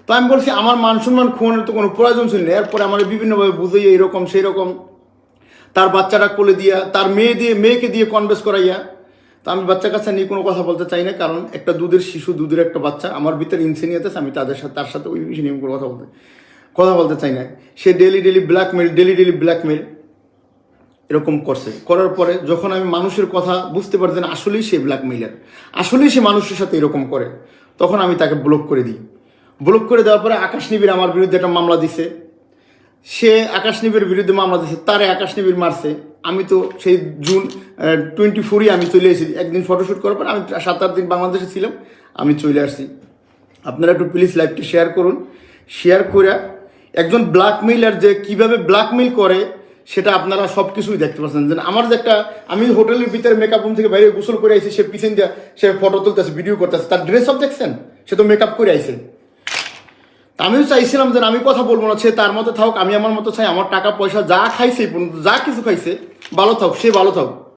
তো আমি বলছি আমার মান সম্মান খোয়ানোর তো কোনো প্রয়োজন ছিল না। এরপরে আমার বিভিন্নভাবে বুঝাইয়া এরকম সেই রকম, তার বাচ্চাটা কোলে দিয়া, তার মেয়েকে দিয়ে কনভেন্স করাইয়া। তো আমি বাচ্চা কাচ্চা নিয়ে কোনো কথা বলতে চাই না, কারণ একটা দুধের শিশু, দুধের একটা বাচ্চা আমার ভিতরে ইনসিনিয়াস আছে, আমি তার সাথে ওই বিষয় নিয়ে কোনো কথা বলতে চাই না। সে ডেলি ব্ল্যাকমেল এরকম করছে। করার পরে যখন আমি মানুষের কথা বুঝতে পারছি না আসলেই সে ব্ল্যাকমেইলার, আসলেই সে মানুষের সাথে এরকম করে, তখন আমি তাকে ব্লক করে দিই। ব্লক করে দেওয়ার পরে আকাশ নিবিড় আমার বিরুদ্ধে একটা মামলা দিছে। সে আকাশ নিবিড়ের বিরুদ্ধে মামলা দিছে, তারে আকাশ নিবিড় মারছে। আমি তো সেই জুন 24 আমি চলে এসেছি। একদিন ফটোশ্যুট করার পর আমি 7-8 দিন বাংলাদেশে ছিলাম, আমি চলে আসছি। আপনারা একটু প্লিজ লাইভটি শেয়ার করুন। শেয়ার করে একজন ব্ল্যাকমেইলার যে কীভাবে ব্ল্যাকমেইল করে সেটা আপনারা সব কিছুই দেখতে পাচ্ছেন। যে আমার যে একটা, আমি হোটেলের ভিতরে মেকআপ রুম থেকে বাইরে গোসল করে আইছি, সে পিছন দিয়ে সে ফটো তুলতেছে, ভিডিও করতেছে, তার ড্রেস সব দেখছেন, সে তো মেকআপ করে আইছে। আমিও চাইছিলাম যে আমি কথা বলবো না, সে তার মতো থাকুক, আমি আমার মতো চাই। আমার টাকা পয়সা যা খাইছে, যা কিছু খাইছে, ভালো থাকুক, সে ভালো থাকুক।